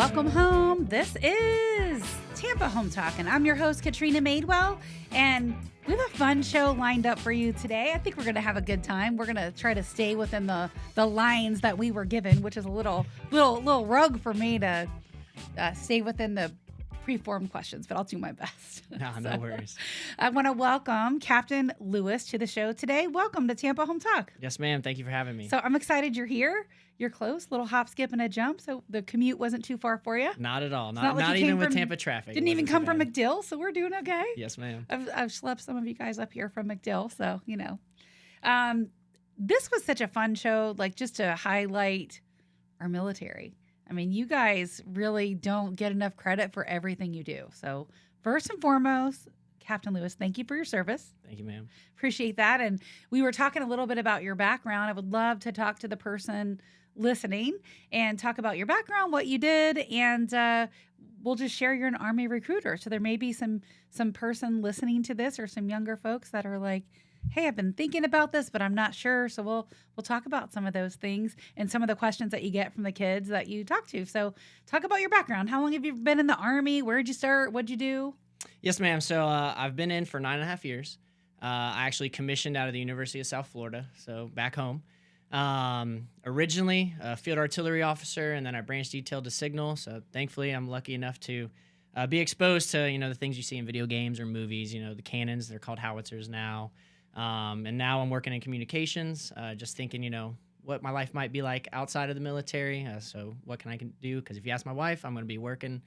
Welcome home. This is Tampa Home Talk, and I'm your host, Katrina Madewell, and we have a fun show lined up for you today. I think we're going to have a good time. We're going to try to stay within the lines that we were given, which is a little rogue for me to stay within the preformed questions, but I'll do my best. No worries. I want to welcome Captain Louis to the show today. Welcome to Tampa Home Talk. Yes, ma'am. Thank you for having me. So I'm excited you're here. You're close, little hop, skip, and a jump. So the commute wasn't too far for you. Not at all. Not Not even with Tampa traffic. Didn't even come from McDill, so we're doing okay. Yes, ma'am. I've schlepped some of you guys up here from McDill, so you know. This was such a fun show, like just to highlight our military. I mean, you guys really don't get enough credit for everything you do. So first and foremost, Captain Louis, thank you for your service. Thank you, ma'am. Appreciate that. And we were talking a little bit about your background. I would love to talk to the person listening and talk about your background, what you did, and we'll just share you're an Army recruiter. So there may be some person listening to this or some younger folks that are like, hey, I've been thinking about this, but I'm not sure. So we'll talk about some of those things and some of the questions that you get from the kids that you talk to. So talk about your background. How long have you been in the Army? Where'd you start? What'd you do? Yes, ma'am. So I've been in for 9.5 years. I actually commissioned out of the University of South Florida, so back home. Originally a field artillery officer, and then I branch detailed to signal. So thankfully I'm lucky enough to be exposed to, the things you see in video games or movies, the cannons, they're called howitzers now. And now I'm working in communications, just thinking, what my life might be like outside of the military. So what can I do? Because if you ask my wife, I'm going to be working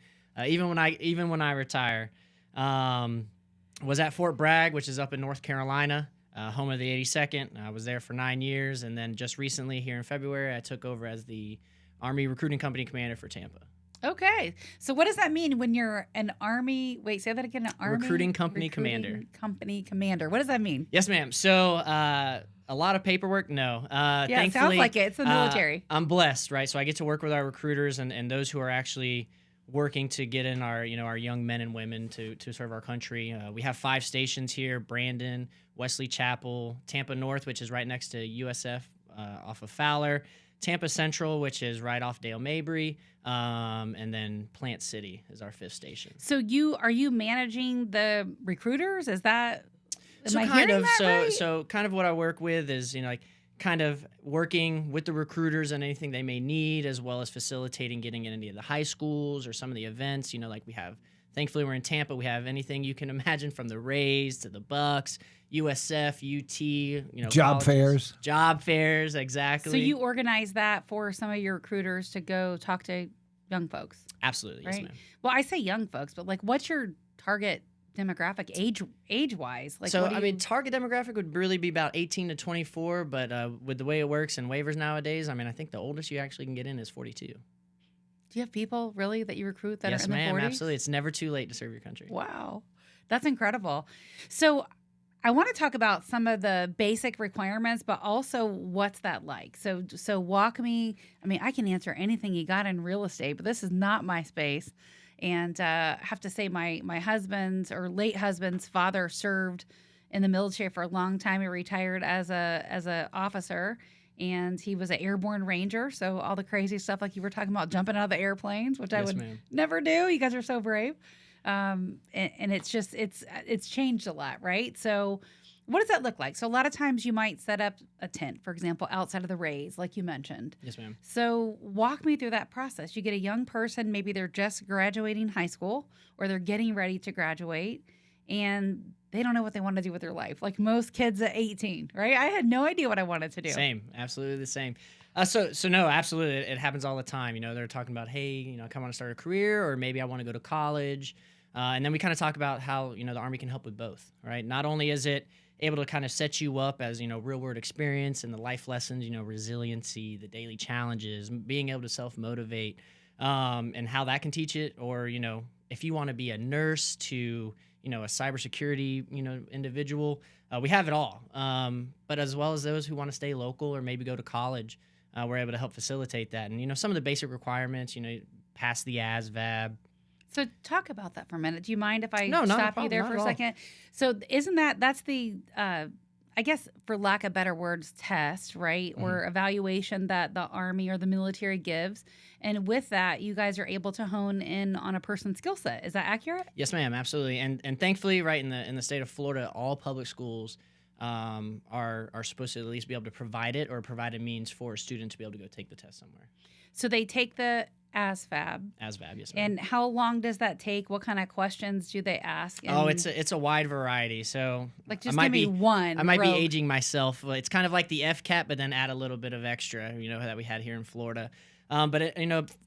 even when I retire. Was at Fort Bragg, which is up in North Carolina, home of the 82nd. I was there for 9 years, and then just recently here in February, I took over as the Army Recruiting Company Commander for Tampa. Okay. So what does that mean when you're an Army? Wait, say that again. An Army Recruiting Company Commander. Company Commander. What does that mean? Yes, ma'am. So a lot of paperwork. No. Yeah, it sounds like it. It's the military. I'm blessed, right? So I get to work with our recruiters and those who are actually working to get in our young men and women to serve our country. We have 5 stations here: Brandon, Wesley Chapel, Tampa North, which is right next to USF off of Fowler, Tampa Central, which is right off Dale Mabry, and then Plant City is our 5th station. So are you managing the recruiters? Is that So kind of what I work with is kind of working with the recruiters on anything they may need, as well as facilitating getting in any of the high schools or some of the events. Like we have. Thankfully, we're in Tampa. We have anything you can imagine, from the Rays to the Bucks, USF, UT, job fairs. Job fairs, exactly. So you organize that for some of your recruiters to go talk to young folks? Absolutely, right? Yes, ma'am. Well, I say young folks, but what's your target demographic age-wise? Target demographic would really be about 18 to 24, but with the way it works and waivers nowadays, I think the oldest you actually can get in is 42. Do you have people really that you recruit that are in the 40s? Yes, ma'am, absolutely. It's never too late to serve your country. Wow. That's incredible. So I want to talk about some of the basic requirements, but also what's that like? So walk me. I can answer anything you got in real estate, but this is not my space. And I have to say my husband's or late husband's father served in the military for a long time. He retired as a officer. And he was an airborne ranger, so all the crazy stuff like you were talking about, jumping out of the airplanes, which I would never do. You guys are so brave, and it's just it's changed a lot, right? So, what does that look like? So, a lot of times you might set up a tent, for example, outside of the Rays, like you mentioned. Yes, ma'am. So, walk me through that process. You get a young person, maybe they're just graduating high school or they're getting ready to graduate, and they don't know what they want to do with their life. Like most kids at 18, right? I had no idea what I wanted to do. Same. Absolutely the same. So no, absolutely. It happens all the time. They're talking about, hey, I kind of want to start a career, or maybe I want to go to college. And then we kind of talk about how, the Army can help with both, right? Not only is it able to kind of set you up as, real world experience and the life lessons, resiliency, the daily challenges, being able to self-motivate, and how that can teach it. Or, if you want to be a nurse to, a cybersecurity, individual, we have it all. But as well as those who want to stay local or maybe go to college, we're able to help facilitate that. And, some of the basic requirements, pass the ASVAB. So talk about that for a minute. Do you mind if I stop you there for a second? So isn't that's the I guess for lack of better words, test, right? Or evaluation that the Army or the military gives. And with that, you guys are able to hone in on a person's skill set. Is that accurate? Yes, ma'am, absolutely. And thankfully, right, in the state of Florida, all public schools are supposed to at least be able to provide it or provide a means for a student to be able to go take the test somewhere. So they take the ASVAB. ASVAB, yes, ma'am. And how long does that take? What kind of questions do they ask? Oh, And, it's a wide variety. So like, just give me one. I might be rogue. aging myself. It's kind of like the FCAT, but then add a little bit of extra, that we had here in Florida. But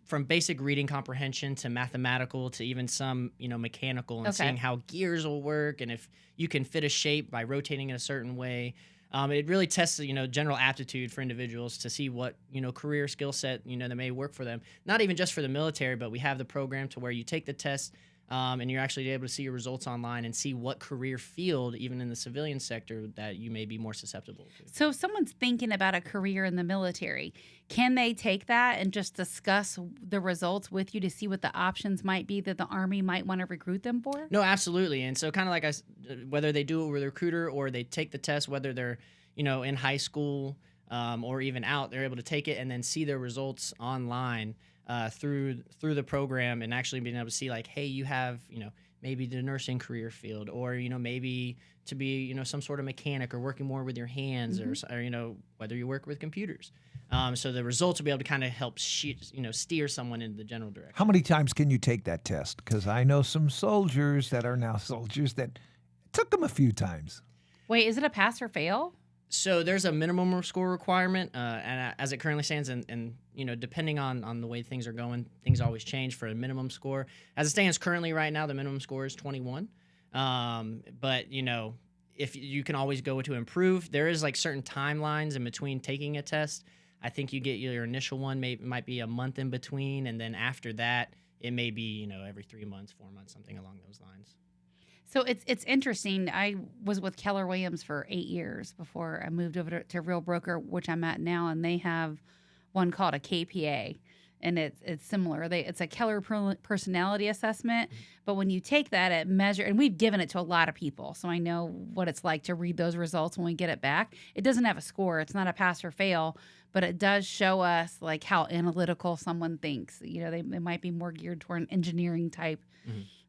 from basic reading comprehension to mathematical to even some, mechanical, and seeing how gears will work and if you can fit a shape by rotating in a certain way. It really tests, general aptitude for individuals to see what, career skill set, that may work for them. Not even just for the military, but we have the program to where you take the test and you're actually able to see your results online and see what career field, even in the civilian sector, that you may be more susceptible to. So if someone's thinking about a career in the military, can they take that and just discuss the results with you to see what the options might be that the Army might want to recruit them for? No, absolutely. And so kind of like whether they do it with a recruiter or they take the test, whether they're, in high school or even out, they're able to take it and then see their results online through the program and actually being able to see like, hey, you have, maybe the nursing career field or, maybe to be, some sort of mechanic or working more with your hands or, whether you work with computers. So the results will be able to kind of help steer someone in the general direction. How many times can you take that test? Because I know some soldiers that are now soldiers that took them a few times. Wait, is it a pass or fail? So there's a minimum score requirement, and as it currently stands, and depending on the way things are going, things always change for a minimum score. As it stands currently right now, the minimum score is 21. But if you can always go to improve, there is like certain timelines in between taking a test. I think you get your initial one might be a month in between, and then after that, it may be every 3 months, 4 months, something along those lines. So it's interesting. I was with Keller Williams for 8 years before I moved over to Real Broker, which I'm at now, and they have one called a KPA, and it's similar. It's a Keller personality assessment, but when you take that, it measures, and we've given it to a lot of people, so I know what it's like to read those results when we get it back. It doesn't have a score. It's not a pass or fail, but it does show us like how analytical someone thinks. They might be more geared toward an engineering type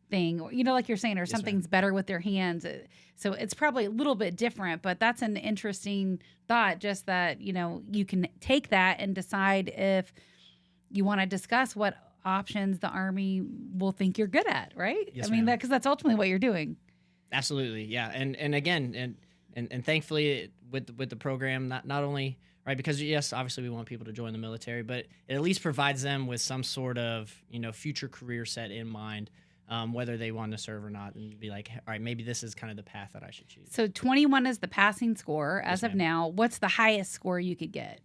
thing, or like you're saying, or something's better with their hands. So it's probably a little bit different, but that's an interesting thought, just that you can take that and decide if you want to discuss what options the Army will think you're good at, right? Yes, I mean, ma'am. because that's ultimately what you're doing. Absolutely, yeah. And again, and thankfully with the program, not only right, because yes, obviously we want people to join the military, but it at least provides them with some sort of future career set in mind. Whether they want to serve or not, and be like, all right, maybe this is kind of the path that I should choose. So 21 is the passing score as of ma'am. now. What's the highest score you could get?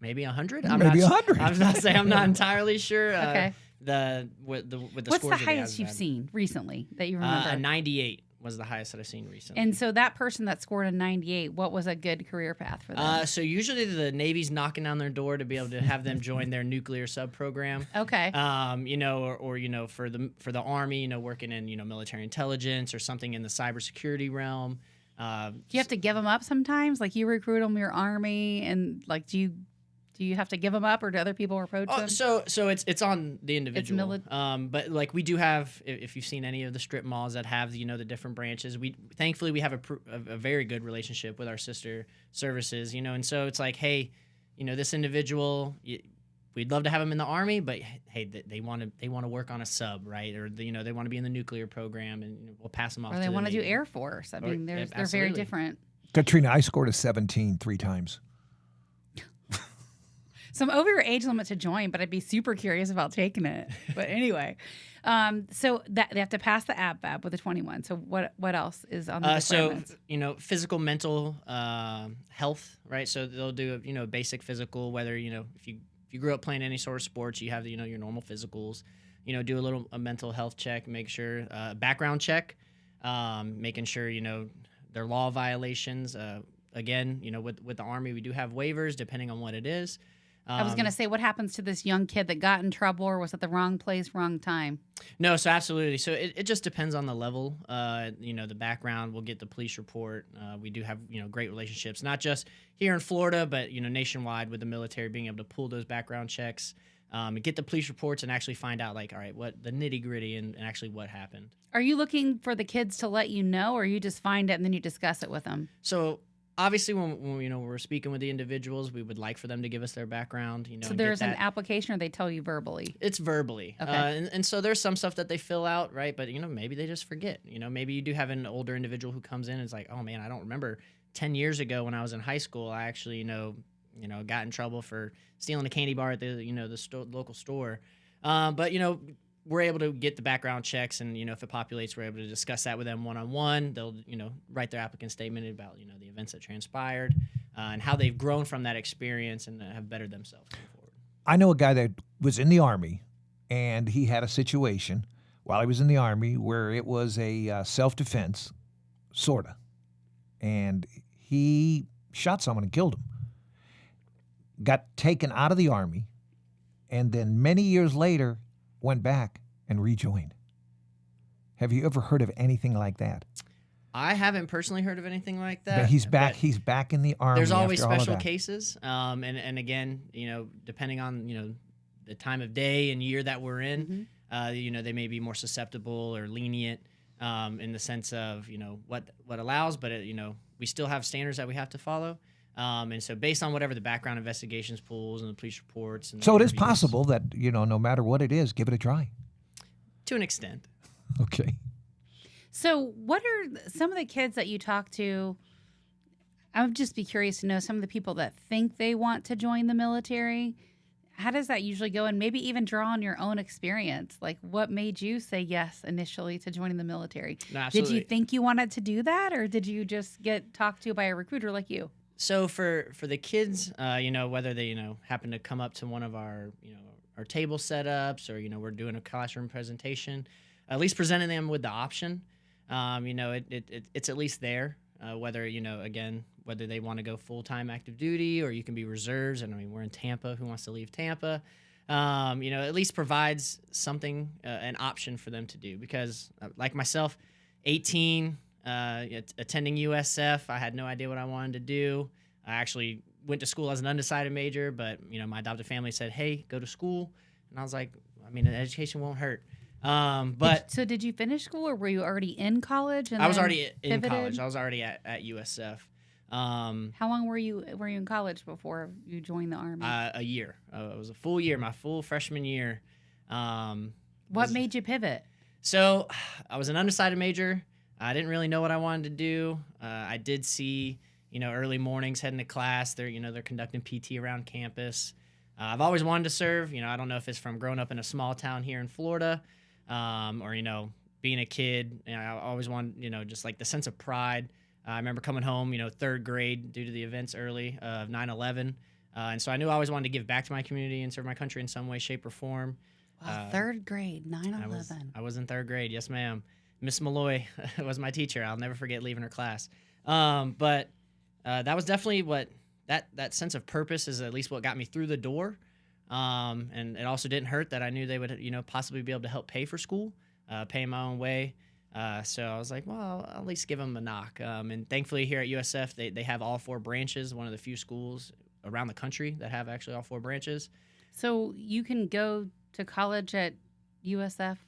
Maybe 100. Maybe 100. I was not saying I'm not entirely sure. Okay. With the What's scores the of highest ASVAB. you've seen recently that you remember? A 98 was the highest that I've seen recently. And so that person that scored a 98, what was a good career path for them? So usually the Navy's knocking down their door to be able to have them join their nuclear sub program. Okay. Or for the Army, working in military intelligence or something in the cybersecurity realm. Do you have to give them up sometimes? Like you recruit them, your Army, and like do you have to give them up, or do other people approach them? So it's on the individual. It's but like we do have, if you've seen any of the strip malls that have the different branches, thankfully we have a very good relationship with our sister services, and so it's like, hey, this individual, we'd love to have them in the Army, but hey, they want to work on a sub, right? Or they want to be in the nuclear program, and we'll pass them off. Or they want to do Air Force. I mean, they're very absolutely. different. Katrina, I scored a 17 3 times. So I'm over your age limit to join, but I'd be super curious about taking it. But anyway, so that they have to pass the ASVAB with a 21. So what else is on the requirements? So physical, mental health, right? So they'll do a basic physical. Whether if you grew up playing any sort of sports, you have your normal physicals. Do a little mental health check, make sure background check, making sure their law violations. Again, with the Army, we do have waivers depending on what it is. I was going to say, what happens to this young kid that got in trouble or was at the wrong place, wrong time? No, so absolutely. So it just depends on the level. The background. We'll get the police report. We do have great relationships, not just here in Florida, but nationwide with the military, being able to pull those background checks, and get the police reports and actually find out all right, what the nitty gritty and actually what happened. Are you looking for the kids to let you know, or you just find it and then you discuss it with them? So obviously, when we're speaking with the individuals, we would like for them to give us their background. So there's an application, or they tell you verbally? It's verbally. Okay. And so there's some stuff that they fill out, right? But maybe they just forget. Maybe you do have an older individual who comes in and is like, oh man, I don't remember 10 years ago when I was in high school, I actually got in trouble for stealing a candy bar at the local store. But we're able to get the background checks, and if it populates, we're able to discuss that with them one-on-one. They'll write their applicant statement about the events that transpired, and how they've grown from that experience and have bettered themselves going forward. I know a guy that was in the Army, and he had a situation while he was in the Army where it was a self-defense, sort of, and he shot someone and killed him. Got taken out of the Army, and then many years later went back and rejoined. Have you ever heard of anything like that? I haven't personally heard of anything like that. But he's back. He's back in the Army. There's always after all of special that. cases, and again, depending on the time of day and year that we're in, they may be more susceptible or lenient in the sense of what allows, but we still have standards that we have to follow. And so based on whatever the background investigations pools and the police reports. And so it is possible that, no matter what it is, give it a try. To an extent. Okay. So what are some of the kids that you talk to? I would just be curious to know some of the people that think they want to join the military. How does that usually go? And maybe even draw on your own experience. Like, what made you say yes initially to joining the military? No, absolutely. Did you think you wanted to do that, or did you just get talked to by a recruiter like you? So for the kids, whether they happen to come up to one of our our table setups, or we're doing a classroom presentation, at least presenting them with the option, it's at least there. Whether whether they want to go full-time active duty, or you can be reserves. And we're in Tampa. Who wants to leave Tampa? At least provides something, an option for them to do. Because like myself, 18. Attending USF, I had no idea what I wanted to do. I actually went to school as an undecided major, but my adopted family said, "Hey, go to school," and I was like, education won't hurt. But so did you finish school, or were you already in college? And I was already in pivoted? college. I was already at USF. How long were you in college before you joined the Army? A year. It was a full year, my full freshman year. What made you pivot? So I was an undecided major. I didn't really know what I wanted to do. I did see, early mornings heading to class. They're conducting PT around campus. I've always wanted to serve. I don't know if it's from growing up in a small town here in Florida, or being a kid. I always wanted, just like the sense of pride. I remember coming home, third grade due to the events early of 9/11, and so I knew I always wanted to give back to my community and serve my country in some way, shape, or form. Wow, third grade, 9/11. I was in third grade. Yes, ma'am. Miss Malloy was my teacher. I'll never forget leaving her class. But that was definitely what that sense of purpose is, at least what got me through the door. And it also didn't hurt that I knew they would, possibly be able to help pay for school, pay my own way. So I was like, well, I'll at least give them a knock. And thankfully here at USF, they have all 4 branches, one of the few schools around the country that have actually all 4 branches. So you can go to college at USF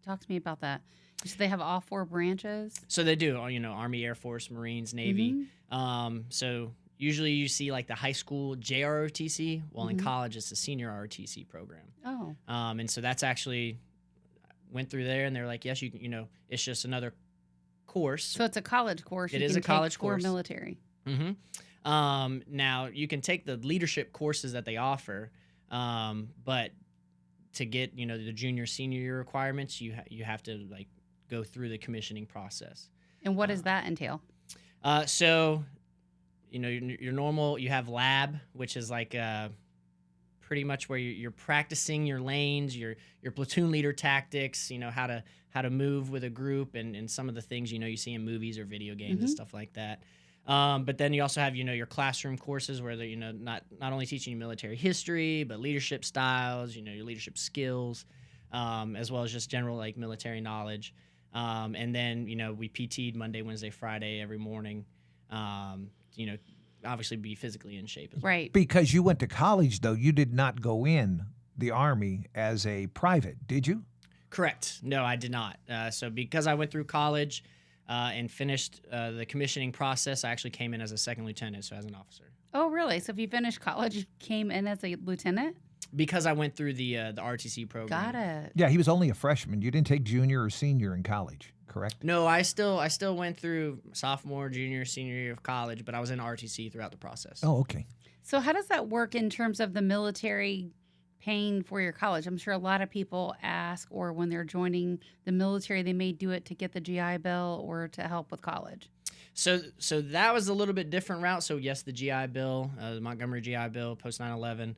talk to me about that. So they have all 4 branches? So they do, Army, Air Force, Marines, Navy. So usually you see like the high school JROTC. Well, in college, it's the senior ROTC program. Oh. And so that's actually went through there, and they're like, yes, you can, it's just another course. So it's a college course. It is a college course. For military. Now you can take the leadership courses that they offer, but to get the junior senior year requirements, you have to like go through the commissioning process. And what does that entail? So your normal, you have lab, which is like pretty much where you're practicing your lanes, your platoon leader tactics, how to move with a group, and some of the things you see in movies or video games and stuff like that. But then you also have, your classroom courses where they're, not only teaching you military history, but leadership styles, your leadership skills, as well as just general like military knowledge. And then, we PT'd Monday, Wednesday, Friday every morning, obviously be physically in shape as well. Right. Because you went to college, though, you did not go in the Army as a private, did you? Correct. No, I did not. So because I went through college and finished the commissioning process, I actually came in as a second lieutenant, so as an officer. Oh, really? So if you finished college, you came in as a lieutenant? Because I went through the ROTC program. Got it. Yeah, he was only a freshman. You didn't take junior or senior in college, correct? No, I still went through sophomore, junior, senior year of college, but I was in ROTC throughout the process. Oh, okay. So how does that work in terms of the military paying for your college? I'm sure a lot of people ask, or when they're joining the military, they may do it to get the GI Bill or to help with college. So that was a little bit different route. So yes, the GI Bill, the Montgomery GI Bill, post 9/11.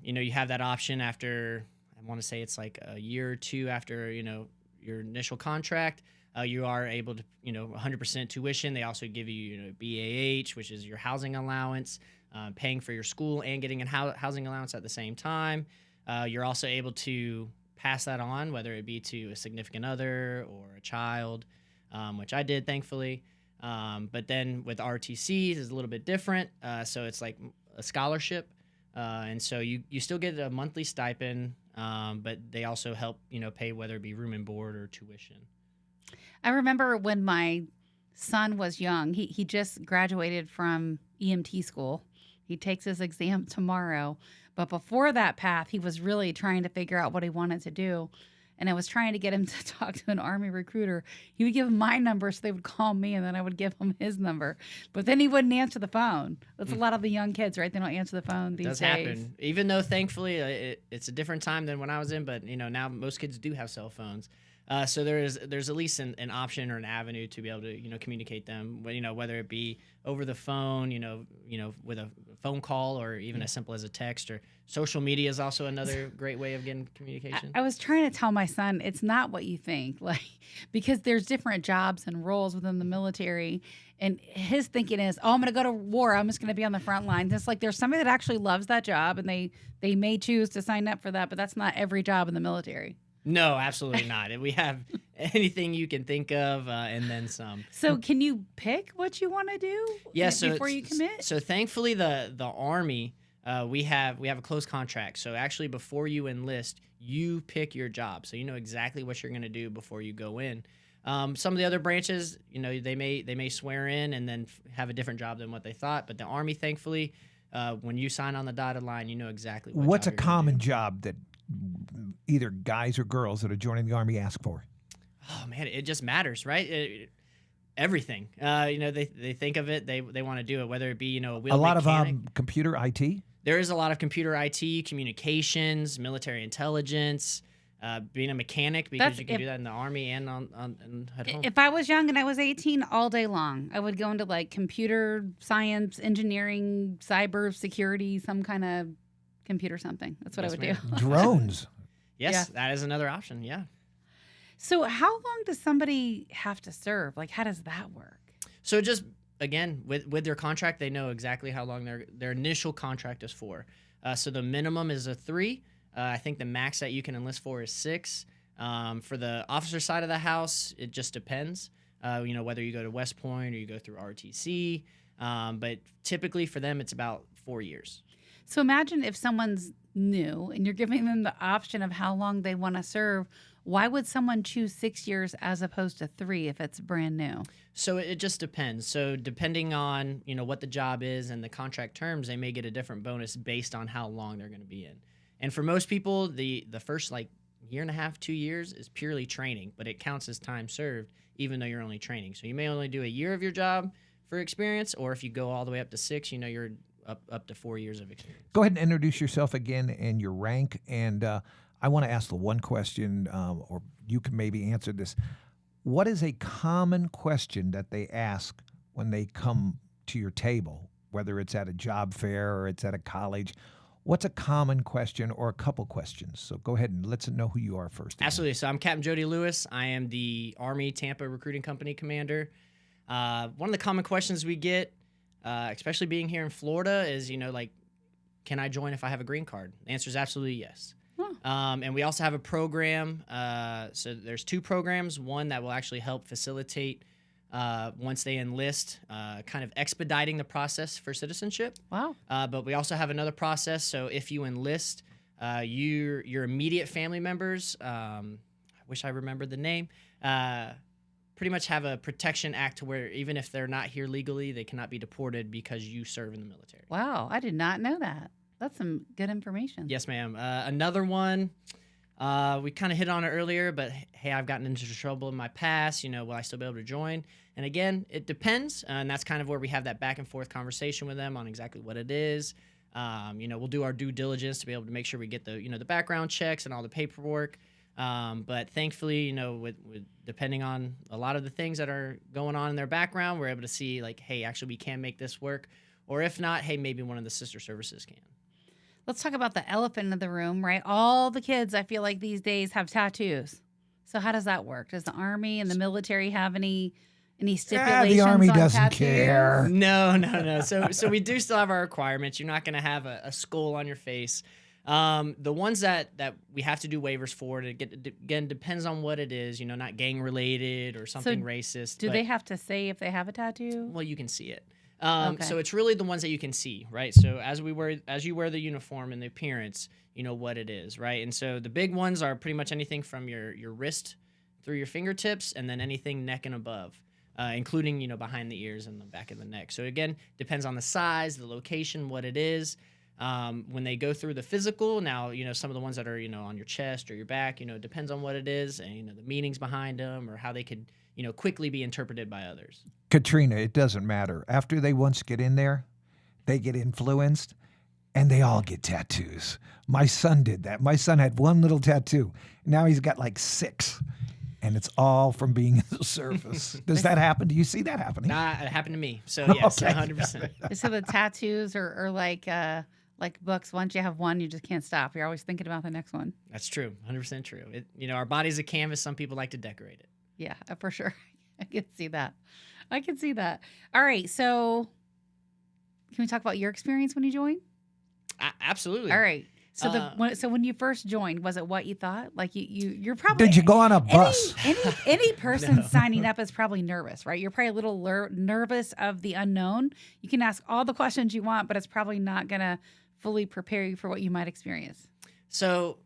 You have that option after, I want to say it's like a year or two after, your initial contract. You are able to, 100% tuition. They also give you, BAH, which is your housing allowance, paying for your school and getting a housing allowance at the same time. You're also able to pass that on, whether it be to a significant other or a child, which I did, thankfully. But then with RTC, it's a little bit different. So it's like a scholarship. And so you still get a monthly stipend, but they also help, pay whether it be room and board or tuition. I remember when my son was young, he just graduated from EMT school. He takes his exam tomorrow. But before that path, he was really trying to figure out what he wanted to do. And I was trying to get him to talk to an Army recruiter. He would give him my number, so they would call me, and then I would give him his number. But then he wouldn't answer the phone. That's a lot of the young kids, right? They don't answer the phone these days. It does happen. Even though, thankfully, it's a different time than when I was in. But, now most kids do have cell phones. So there's at least an option or an avenue to be able to, communicate them, whether it be over the phone, with a phone call or even as simple as a text, or social media is also another great way of getting communication. I was trying to tell my son, it's not what you think, because there's different jobs and roles within the military. And his thinking is, I'm going to go to war. I'm just going to be on the front lines. It's like there's somebody that actually loves that job, and they may choose to sign up for that, but that's not every job in the military. No, absolutely not. We have anything you can think of, and then some. So can you pick what you want to do before you commit? So thankfully, the Army, we have a close contract. So actually, before you enlist, you pick your job. So you know exactly what you're going to do before you go in. Some of the other branches, they may swear in and then have a different job than what they thought. But the Army, thankfully, when you sign on the dotted line, you know exactly what's a job you're common gonna do. job that either guys or girls that are joining the Army ask for? Oh man, it just matters, right? Everything. They think of it, they want to do it, whether it be a wheel a lot mechanic. of computer IT. There is a lot of computer IT, communications, military intelligence, being a mechanic, because you can do that in the Army and on at home. If I was young and I was 18, all day long, I would go into like computer science, engineering, cyber security, some kind of computer something. That's what I would do. Drones. Yes, that is another option. Yeah. So how long does somebody have to serve? Like, how does that work? So just, again, with their contract, they know exactly how long their initial contract is for. So the minimum is a 3. I think the max that you can enlist for is 6. For the officer side of the house, it just depends. Whether you go to West Point or you go through ROTC. But typically for them, it's about 4 years. So imagine if someone's new and you're giving them the option of how long they want to serve. Why would someone choose 6 years as opposed to 3 if it's brand new? So it just depends. So depending on, what the job is and the contract terms, they may get a different bonus based on how long they're going to be in. And for most people, the first year and a half, 2 years is purely training, but it counts as time served, even though you're only training. So you may only do a year of your job for experience, or if you go all the way up to 6, you're up to 4 years of experience. Go ahead and introduce yourself again and your rank. And I want to ask the one question, or you can maybe answer this. What is a common question that they ask when they come to your table, whether it's at a job fair or it's at a college? What's a common question or a couple questions? So go ahead and let's know who you are first. Absolutely. So I'm Captain Jody Louis. I am the Army Tampa Recruiting Company commander. One of the common questions we get, especially being here in Florida, is, like, can I join if I have a green card? The answer is absolutely yes. Huh. And we also have a program. So there's 2 programs. One that will actually help facilitate once they enlist, kind of expediting the process for citizenship. Wow. But we also have another process. So if you enlist, your immediate family members, I wish I remembered the name, pretty much have a protection act to where even if they're not here legally, they cannot be deported because you serve in the military. Wow. I did not know that. That's some good information. Yes, ma'am. Another one, we kind of hit on it earlier, but hey, I've gotten into trouble in my past. Will I still be able to join? And again, it depends. And that's kind of where we have that back and forth conversation with them on exactly what it is. We'll do our due diligence to be able to make sure we get the background checks and all the paperwork. But thankfully, with depending on a lot of the things that are going on in their background, we're able to see like, hey, actually we can make this work. Or if not, hey, maybe one of the sister services can. Let's talk about the elephant in the room, right? All the kids, I feel like these days have tattoos. So how does that work? Does the Army and the military have any stipulations? The Army on doesn't tattoos? care. No. So we do still have our requirements. You're not going to have a skull on your face. The ones that we have to do waivers for, again, depends on what it is, not gang related or something racist. Do they have to say if they have a tattoo? Well, you can see it. Okay. So it's really the ones that you can see, right? So as you wear the uniform and the appearance, you know what it is, right? And so the big ones are pretty much anything from your wrist through your fingertips, and then anything neck and above, including behind the ears and the back of the neck. So again, depends on the size, the location, what it is. When they go through the physical, now some of the ones that are on your chest or your back, it depends on what it is, and the meanings behind them or how they could quickly be interpreted by others. Katrina, it doesn't matter. After they once get in there, they get influenced, and they all get tattoos. My son did that. My son had one little tattoo. Now he's got like 6, and it's all from being in the service. Does that happen? Do you see that happening? Nah, it happened to me. So yes, Okay. 100%. So the tattoos are like books. Once you have one, you just can't stop. You're always thinking about the next one. That's true. 100% true. Our body's a canvas. Some people like to decorate it. Yeah, for sure. I can see that. All right. So can we talk about your experience when you joined? Absolutely. All right. So when you first joined, was it what you thought? Like you're probably. Did you go on a bus? Any person signing up is probably nervous, right? You're probably a little nervous of the unknown. You can ask all the questions you want, but it's probably not going to fully prepare you for what you might experience. So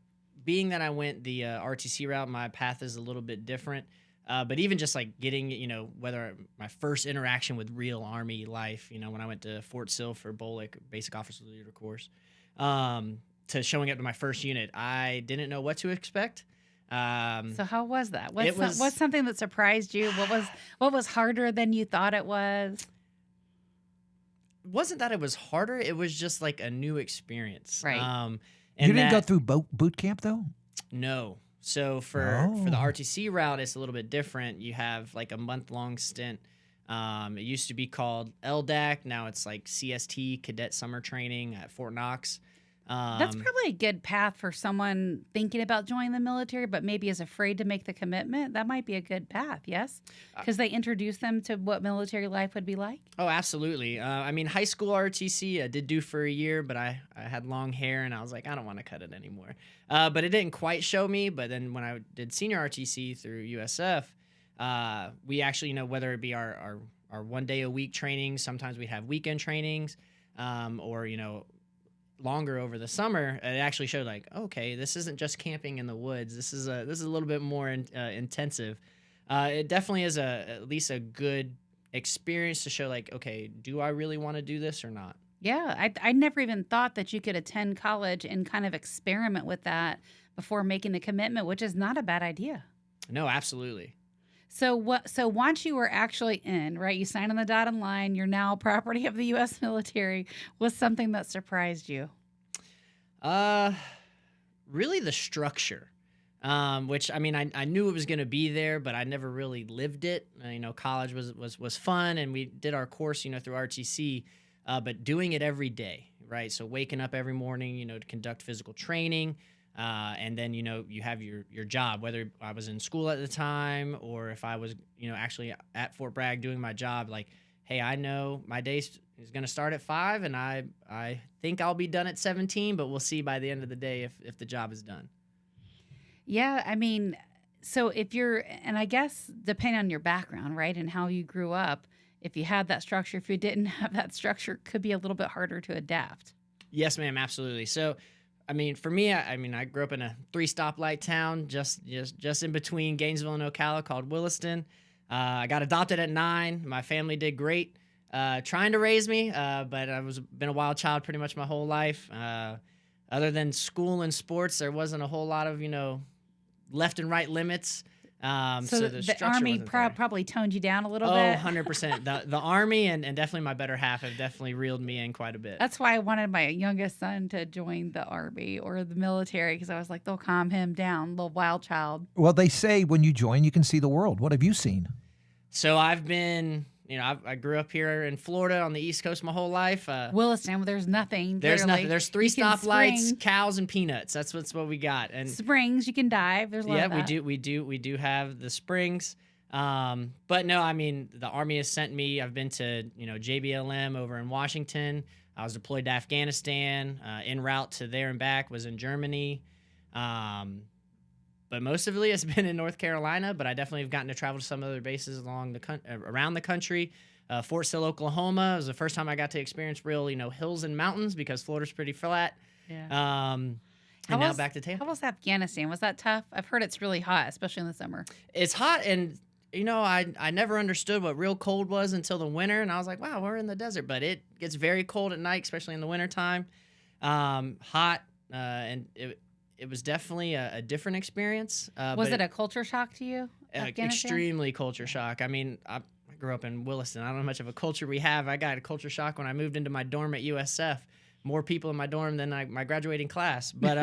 being that I went the ROTC route, my path is a little bit different. But even just like getting, whether my first interaction with real Army life, when I went to Fort Sill for BOLIC, Basic Officer Leader course, to showing up to my first unit, I didn't know what to expect. So how was that? What's something that surprised you? What was harder than you thought it was? Wasn't that it was harder? It was just like a new experience. Right. And You didn't go through boot camp, though? No. So for the ROTC route, it's a little bit different. You have like a month-long stint. It used to be called LDAC. Now it's like CST, Cadet Summer Training at Fort Knox. That's probably a good path for someone thinking about joining the military, but maybe is afraid to make the commitment. That might be a good path, yes? Because they introduce them to what military life would be like. Oh, absolutely. High school ROTC I did do for a year, but I had long hair, and I was like, I don't want to cut it anymore. But it didn't quite show me. But then when I did senior ROTC through USF, we actually, whether it be our 1 day a week trainings, sometimes we'd have weekend trainings, or, longer over the summer, it actually showed like, okay, this isn't just camping in the woods. This is a little bit more intensive. It definitely is at least a good experience to show like, okay, do I really want to do this or not? Yeah, I never even thought that you could attend college and kind of experiment with that before making a commitment, which is not a bad idea. No, absolutely. So once you were actually in, right, you signed on the dotted line, you're now property of the U.S. military. What's something that surprised you? Really the structure, which I knew it was going to be there, but I never really lived it. College was fun, and we did our course, through ROTC, but doing it every day, right? So waking up every morning, to conduct physical training, And then, you have your job, whether I was in school at the time or if I was, actually at Fort Bragg doing my job, like, hey, I know my day is going to start at 5 and I think I'll be done at 17, but we'll see by the end of the day if the job is done. Yeah, I mean, so and I guess depending on your background, right, and how you grew up, if you had that structure, if you didn't have that structure, it could be a little bit harder to adapt. Yes, ma'am, absolutely. So, I mean, for me, I grew up in a 3-stoplight town just in between Gainesville and Ocala called Williston. I got adopted at 9. My family did great trying to raise me, but been a wild child pretty much my whole life. Other than school and sports, there wasn't a whole lot of, left and right limits. So the Army probably toned you down a little bit. 100%. The Army and definitely my better half have definitely reeled me in quite a bit. That's why I wanted my youngest son to join the Army or the military, because I was like, they'll calm him down, little wild child. Well, they say when you join, you can see the world. What have you seen? So I've been... I grew up here in Florida on the East Coast my whole life. Williston, there's nothing. There's literally. nothing. There's 3 stoplights, spring. cows, and peanuts. That's what we got. And Springs, you can dive. There's a lot of that. we do have the springs. But no, I mean, the Army has sent me. I've been to JBLM over in Washington. I was deployed to Afghanistan. En route to there and back was in Germany. But most of it has been in North Carolina, but I definitely have gotten to travel to some other bases around the country. Fort Sill, Oklahoma was the first time I got to experience real, hills and mountains because Florida's pretty flat. Yeah. And now back to Tampa. How was Afghanistan? Was that tough? I've heard it's really hot, especially in the summer. It's hot, and I never understood what real cold was until the winter, and I was like, wow, we're in the desert, but it gets very cold at night, especially in the wintertime. Hot, and it was definitely a different experience. Was it a culture shock to you? Extremely culture shock. I mean, I grew up in Williston. I don't know how much of a culture we have. I got a culture shock when I moved into my dorm at USF. More people in my dorm than my graduating class. But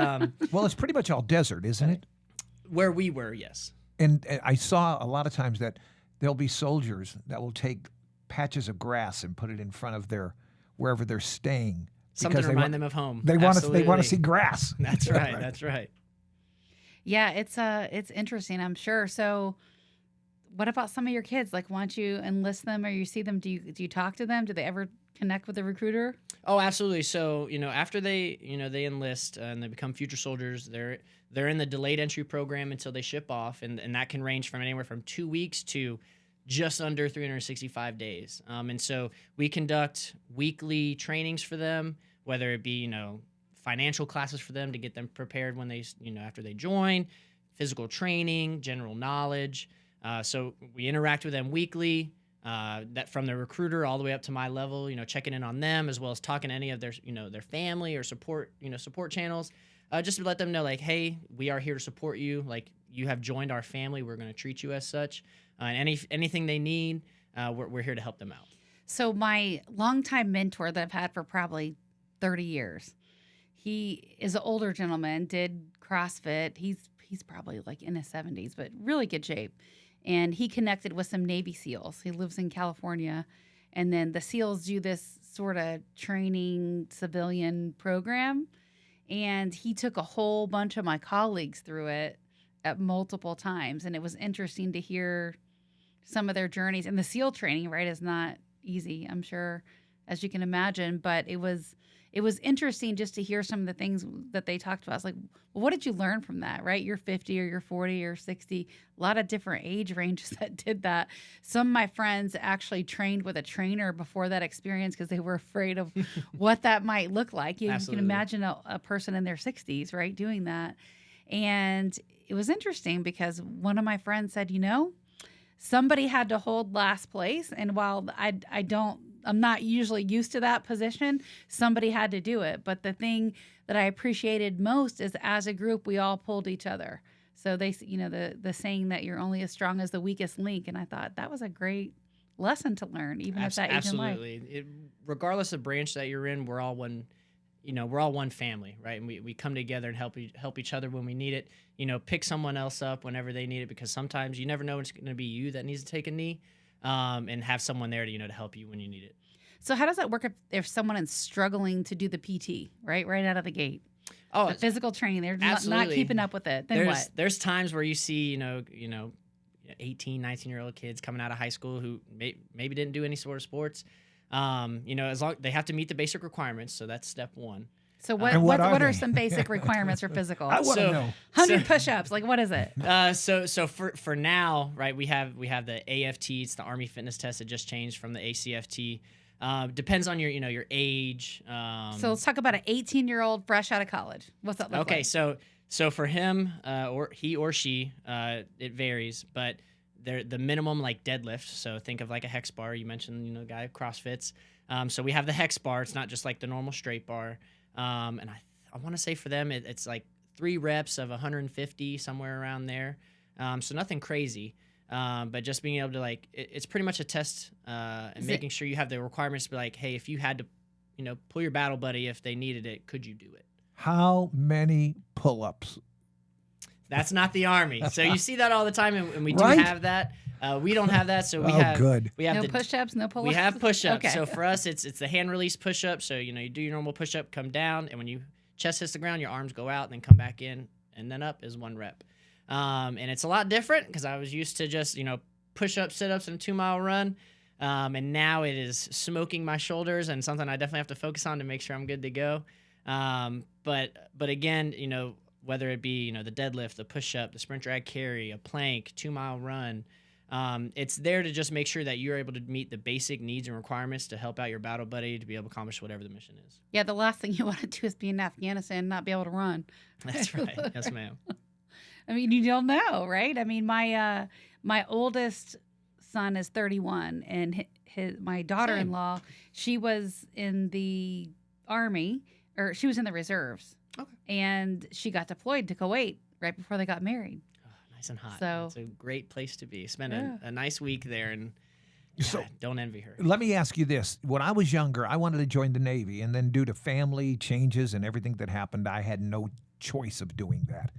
well, it's pretty much all desert, isn't it? Where we were, yes. And I saw a lot of times that there'll be soldiers that will take patches of grass and put it in front of wherever they're staying. Something to remind them of home. They want to see grass. That's right. That's right. Yeah, it's interesting, I'm sure. So, what about some of your kids? Like, why don't you enlist them or you see them? Do you talk to them? Do they ever connect with a recruiter? Oh, absolutely. So, after they enlist and they become future soldiers, they're in the delayed entry program until they ship off, and that can range from anywhere from 2 weeks to just under 365 days. And so we conduct weekly trainings for them, whether it be, financial classes for them to get them prepared when they, after they join, physical training, general knowledge. So we interact with them weekly, that from the recruiter all the way up to my level, checking in on them, as well as talking to any of their, their family or support channels, just to let them know, like, hey, we are here to support you. Like, you have joined our family. We're going to treat you as such. And anything they need, we're here to help them out. So my longtime mentor that I've had for probably 30 years, he is an older gentleman, did CrossFit. He's probably like in his 70s, but really good shape. And he connected with some Navy SEALs. He lives in California. And then the SEALs do this sort of training civilian program. And he took a whole bunch of my colleagues through it at multiple times. And it was interesting to hear some of their journeys. And the SEAL training, right, is not easy, I'm sure, as you can imagine. But it was interesting just to hear some of the things that they talked about. It's like, well, what did you learn from that, right? You're 50 or you're 40 or 60, a lot of different age ranges that did that. Some of my friends actually trained with a trainer before that experience because they were afraid of what that might look like. You can imagine a person in their 60s, right, doing that. And it was interesting because one of my friends said, somebody had to hold last place. And while I'm not usually used to that position, somebody had to do it. But the thing that I appreciated most is as a group, we all pulled each other. So they, the saying that you're only as strong as the weakest link. And I thought that was a great lesson to learn, even at that age in life. Absolutely. Regardless of branch that you're in, we're all one, we're all one family, right? And we come together and help each other when we need it. Pick someone else up whenever they need it, because sometimes you never know it's going to be you that needs to take a knee, and have someone there to, to help you when you need it. So how does that work if someone is struggling to do the PT, right out of the gate? Oh, the physical training. They're not absolutely. keeping up with it. Then what? There's times where you see, 18, 19-year-old kids coming out of high school who maybe didn't do any sort of sports. As long they have to meet the basic requirements, so that's step one. So And what what are are they? some basic requirements for physical? I want to So- know. 100 push-ups. Like, what is it? So for now, right, we have the AFT. It's the Army Fitness Test. It just changed from the ACFT. Depends on your age. So let's talk about an 18-year-old fresh out of college. What's that look Okay, like? so for him, or he or she, it varies, but the minimum like deadlift. So think of like a hex bar. You mentioned the guy who CrossFits. So we have the hex bar. It's not just like the normal straight bar. And I want to say for them it's like 3 reps of 150, somewhere around there. So nothing crazy. But just being able to it's pretty much a test and making sure you have the requirements to be like, hey, if you had to pull your battle buddy if they needed it, could you do it? How many pull-ups? That's not the Army. So you see that all the time, and we do Right? have that. We don't have that, so we Oh, have good. we have No the push-ups, no pull-ups? we have push-ups. Okay. So for us, it's the hand release push-up. So you do your normal push-up, come down, and when you chest hits the ground, your arms go out, and then come back in, and then up is 1 rep. And it's a lot different because I was used to just push-ups, sit-ups, and a 2-mile run. And now it is smoking my shoulders and something I definitely have to focus on to make sure I'm good to go. But again, whether it be the deadlift, the push-up, the sprint drag carry, a plank, 2-mile run, it's there to just make sure that you're able to meet the basic needs and requirements to help out your battle buddy to be able to accomplish whatever the mission is. Yeah, the last thing you want to do is be in Afghanistan and not be able to run. That's right. Yes, ma'am. I mean, you don't know, right? I mean, my oldest son is 31, and my daughter-in-law, she was in the Army, or she was in the reserves. Okay. And she got deployed to Kuwait right before they got married. Oh, nice and hot. So- It's a great place to be. Spend Yeah. a nice week there, and So- don't envy her. Let me ask you this. When I was younger, I wanted to join the Navy, and then due to family changes and everything that happened, I had no choice of doing that.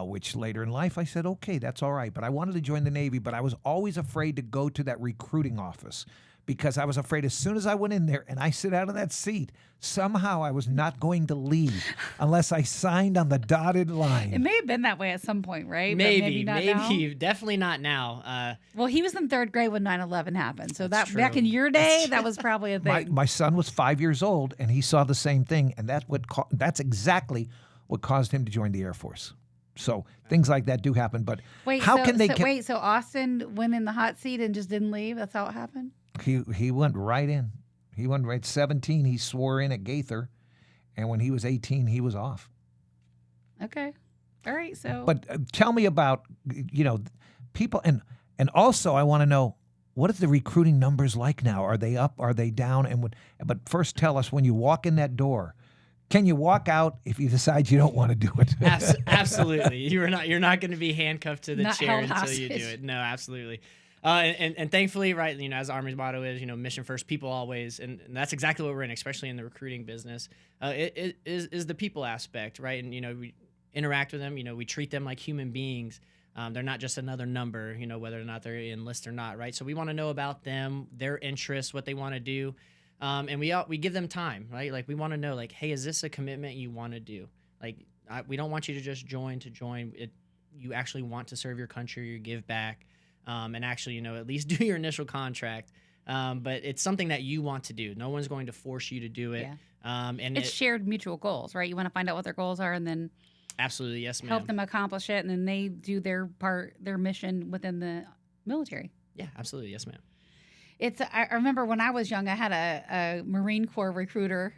Which later in life I said, okay, that's all right. But I wanted to join the Navy, but I was always afraid to go to that recruiting office because I was afraid as soon as I went in there and I sit out of that seat, somehow I was not going to leave unless I signed on the dotted It line. may have been that way at some point, right? But Maybe, not now. definitely not now. Well, he was in 3rd grade when 9/11 happened. So That's that back in true. your day, that was probably a thing. My son was 5 years old, and he saw the same thing, and that's exactly what caused him to join the Air Force. So things like that do happen, but Wait, how so, can they? so, wait, so Austin went in the hot seat and just didn't leave? That's how it happened? He went right in. He went right. 17, he swore in at Gaither, and when he was 18, he was off. Okay. All right. So, But tell me about people, and also I want to know, what is the recruiting numbers like now? Are they up? Are they down? But first, tell us, when you walk in that door, can you walk out if you decide you don't want to do it? Absolutely. You're not going to be handcuffed to the Not chair held until you do hostage. it. No, absolutely. And thankfully, right, as the Army's motto is, mission first, people always, and that's exactly what we're in, especially in the recruiting business. It is the people aspect, right? And we interact with them. We treat them like human beings. They're not just another number, whether or not they're enlist or not, right? So we want to know about them, their interests, what they want to do. And we give them time, right? Like, we want to know, like, hey, is this a commitment you want to do? Like, we don't want you to just join it. You actually want to serve your country, or give back, and actually, at least do your initial contract. But it's something that you want to do. No one's going to force you to do it. Yeah. And it's shared mutual goals, right? You want to find out what their goals are and then absolutely, yes, ma'am. help them accomplish it, and then they do their part, their mission within the military. Yeah, absolutely, yes, ma'am. I remember when I was young, I had a Marine Corps recruiter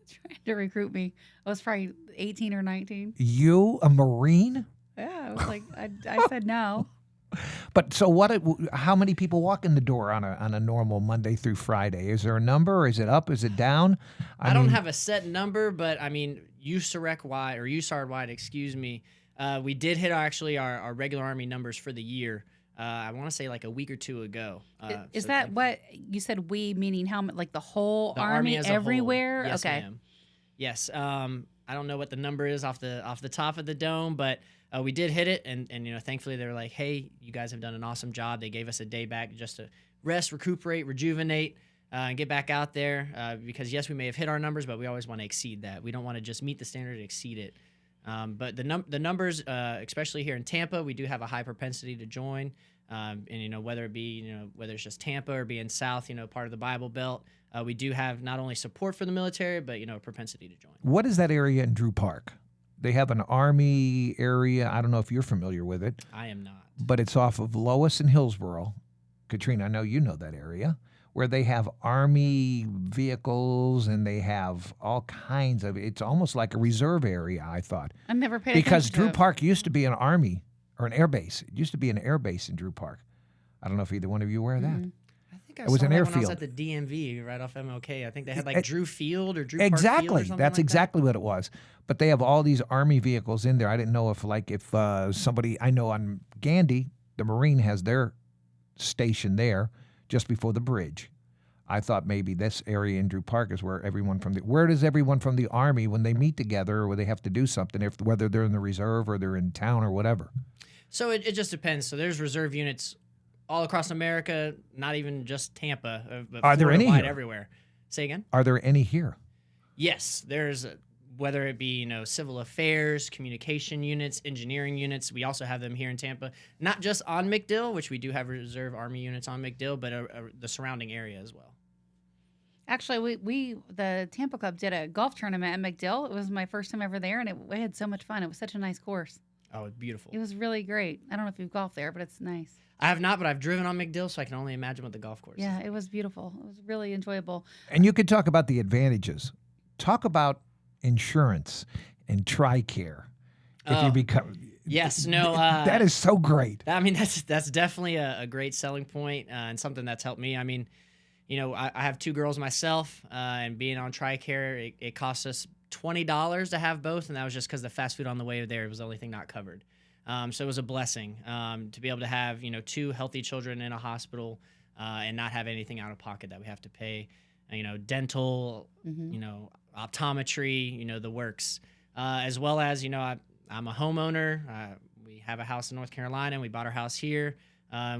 trying to recruit me. I was probably 18 or 19. You, a Marine? Yeah, I was like, I said no. But so how many people walk in the door on a normal Monday through Friday? Is there a number? Or is it up? Is it down? I don't have a set number, but I mean, USARD wide, excuse me. We did hit our regular Army numbers for the year. I want to say like a week or two ago. Is so that what you said? We meaning how much? Like the whole the Army as a whole. everywhere? Yes, okay. ma'am. Yes. I don't know what the number is off the top of the dome, but we did hit it, and thankfully they were like, hey, you guys have done an awesome job. They gave us a day back just to rest, recuperate, rejuvenate. and get back out there because, yes, we may have hit our numbers, but we always want to exceed that. We don't want to just meet the standard and exceed it. But the numbers, especially here in Tampa, we do have a high propensity to join. And, whether it be, whether it's just Tampa or being south, part of the Bible Belt, we do have not only support for the military, but, a propensity to join. What is that area in Drew Park? They have an Army area. I don't know if you're familiar with it. I am not. But it's off of Lois and Hillsboro. Katrina, I know you know that area, where they have Army vehicles and they have all kinds of, it's almost like a reserve area, I thought. I never paid Because attention Drew to it. Park used to be an Army or an air base. It used to be an air base in Drew Park. I don't know if either one of you were aware of that. I think I It was saw an that when I was airfield. at the DMV right off MLK. I think they had like Drew Field or Drew Park Field or Exactly. something That's like exactly what it was. But they have all these Army vehicles in there. I didn't know if somebody, I know on Gandy, the Marine has their station there just before the bridge. I thought maybe this area in Drew Park is where where does everyone from the Army, when they meet together or they have to do something, whether they're in the reserve or they're in town or whatever? So it just depends. So there's reserve units all across America, not even just Tampa, but Are there any Florida-wide here? everywhere. Say again? Are there any here? Yes, there's whether it be civil affairs, communication units, engineering units. We also have them here in Tampa, not just on McDill, which we do have reserve Army units on McDill, but the surrounding area as well. Actually, the Tampa Club did a golf tournament at McDill. It was my first time ever there, and we had so much fun. It was such a nice course. Oh, it's beautiful. It was really great. I don't know if you've golfed there, but it's nice. I have not, but I've driven on McDill, so I can only imagine what the golf course Yeah, is. it was beautiful. It was really enjoyable. And you could talk about the advantages. Talk about insurance and Tricare. If you Oh, become yes, no. that is so great. I mean, that's definitely a great selling point and something that's helped me. I mean, I have 2 girls myself, and being on Tricare, it cost us $20 to have both, and that was just because the fast food on the way there was the only thing not covered. So it was a blessing to be able to have 2 healthy children in a hospital and not have anything out of pocket that we have to pay. Dental, optometry, the works, as well as I'm a homeowner. We have a house in North Carolina, and we bought our house here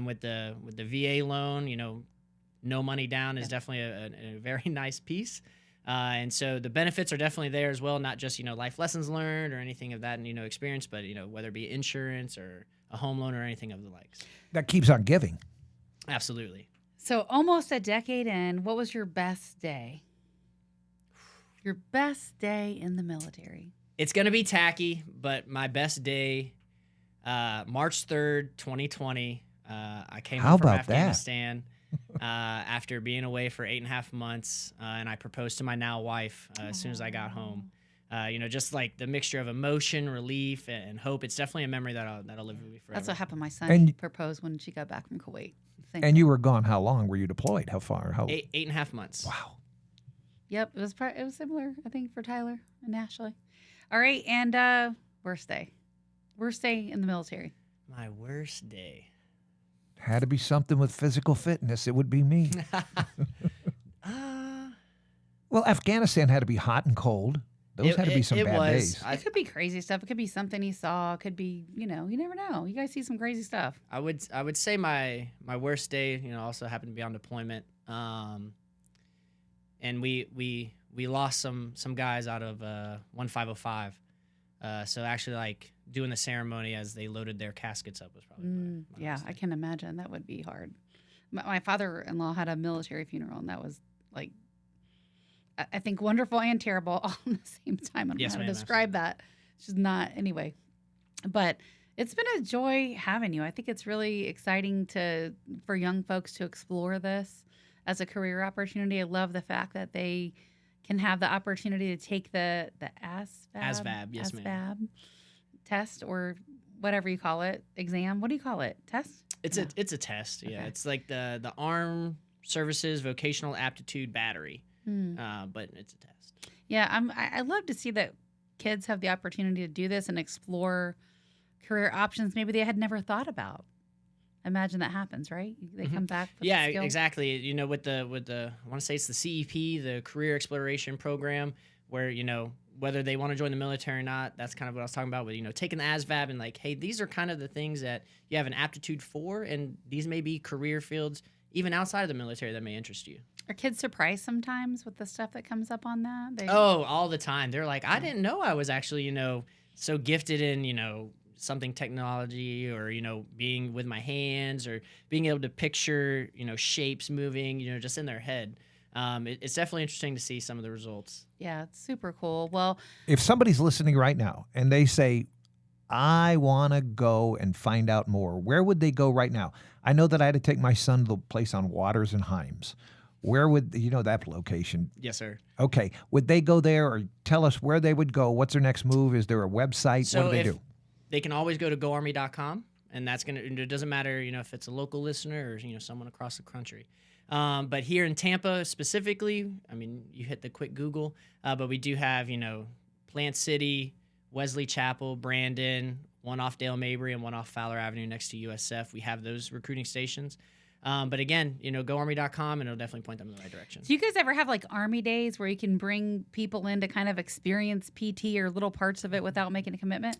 with the VA loan. No money down is definitely a very nice piece. And so the benefits are definitely there as well, not just, life lessons learned or anything of that, experience, but, whether it be insurance or a home loan or anything of the likes. That keeps on giving. Absolutely. So almost a decade in, what was your best day? Your best day in the military? It's going to be tacky, but my best day, March 3rd, 2020, I came How home from about that? Afghanistan after being away for 8.5 months, and I proposed to my now wife as soon as I got home. Just like the mixture of emotion, relief, and hope. It's definitely a memory that'll live with me forever. That's what happened. My son And- proposed when she got back from Kuwait. Same And thing. you were gone how long? Were you deployed? How far? How? 8.5 months. Wow. Yep, it was similar, I think, for Tyler and Ashley. All right, and worst day in the military. My worst day. Had to be something with physical fitness. It would be me. Well, Afghanistan had to be hot and cold. Those had to be some bad days. It could be crazy stuff. It could be something he saw. It could be, you never know. You guys see some crazy stuff. I would say my worst day, also happened to be on deployment. And we lost some guys out of 1505. So actually, like doing the ceremony as they loaded their caskets up was probably my Yeah, worst I day. can imagine that would be hard. My father-in-law had a military funeral, and that was like, I think wonderful and terrible all at the same time. I don't Yes, know how to ma'am, describe that. It's just not anyway. But it's been a joy having you. I think it's really exciting for young folks to explore this as a career opportunity. I love the fact that they can have the opportunity to take the ASVAB, yes, ma'am. ASVAB test or whatever you call it, exam. What do you call it? Test? It's No. a test. Yeah, Okay. it's like the Armed Services Vocational Aptitude Battery, but it's a test. Yeah, I love to see that kids have the opportunity to do this and explore career options maybe they had never thought about. Imagine that happens, right? They come back with Yeah, the skill. exactly. With the I want to say it's the CEP, the Career Exploration Program, where whether they want to join the military or not, that's kind of what I was talking about with taking the ASVAB and like, hey, these are kind of the things that you have an aptitude for, and these may be career fields even outside of the military that may interest you. Are kids surprised sometimes with the stuff that comes up on that? Oh, all the time. They're like, I didn't know I was actually, so gifted in, something technology or, being with my hands or being able to picture, shapes moving, just in their head. It's definitely interesting to see some of the results. Yeah, it's super cool. Well, If somebody's listening right now and they say, I want to go and find out more, where would they go right now? I know that I had to take my son to the place on Waters and Himes. Where would, that location? Yes, sir. Okay. Would they go there or tell us where they would go? What's their next move? Is there a website? So what do they do? They can always go to goarmy.com, and that's it doesn't matter, if it's a local listener or, someone across the country. But here in Tampa specifically, you hit the quick Google, but we do have, Plant City, Wesley Chapel, Brandon, one off Dale Mabry and one off Fowler Avenue next to USF. We have those recruiting stations. But again, goarmy.com, and it'll definitely point them in the right direction. do you guys ever have like Army days where you can bring people in to kind of experience PT or little parts of it without making a commitment?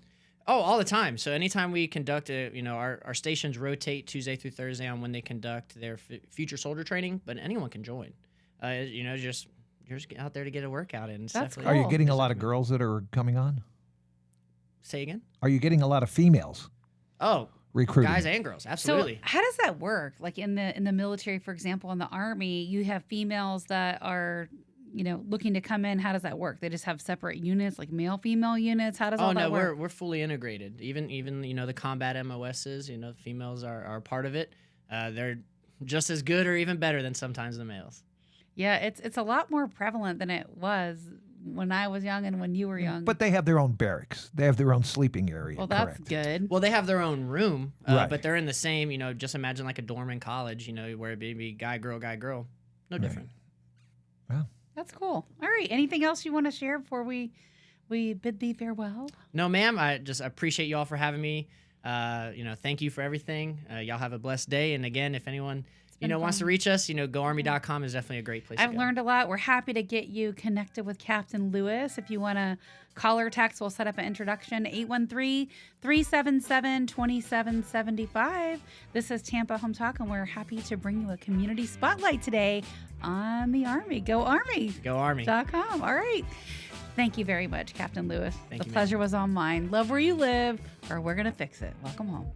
Oh, all the time. So anytime we conduct our stations rotate Tuesday through Thursday on when they conduct their future soldier training, but anyone can join. Just you're just out there to get a workout in. That's Are you cool. getting a lot of girls that are coming on? Say again? Are you getting a lot of females Oh, recruiting? guys and girls, absolutely. So how does that work? Like in the military, for example, in the Army, you have females that are, looking to come in. How does that work? They just have separate units, like male, female units. How does all that work? we're fully integrated. Even the combat MOSs, females are part of it. They're just as good or even better than sometimes the males. Yeah, it's a lot more prevalent than it was when I was young and when you were young. But they have their own barracks. They have their own sleeping area. well, that's correct? good. Well, they have their own room, Right. but they're in the same, just imagine like a dorm in college, where it'd be guy, girl, guy, girl. No different. Well, That's cool. All right. Anything else you want to share before we bid thee farewell? No, ma'am. I just appreciate you all for having me. Thank you for everything. Y'all have a blessed day. And again, if anyone wants to reach us, goarmy.com is definitely a great place I've to go. learned a lot. We're happy to get you connected with Captain Louis. If you want to call or text, we'll set up an introduction. 813-377-2775. This is Tampa Home Talk, and we're happy to bring you a community spotlight today on the Army. Go Army. Go Army. .com. All right. Thank you very much, Captain Louis. Thank The you, ma'am. pleasure was all mine. Love where you live, or we're going to fix it. Welcome home.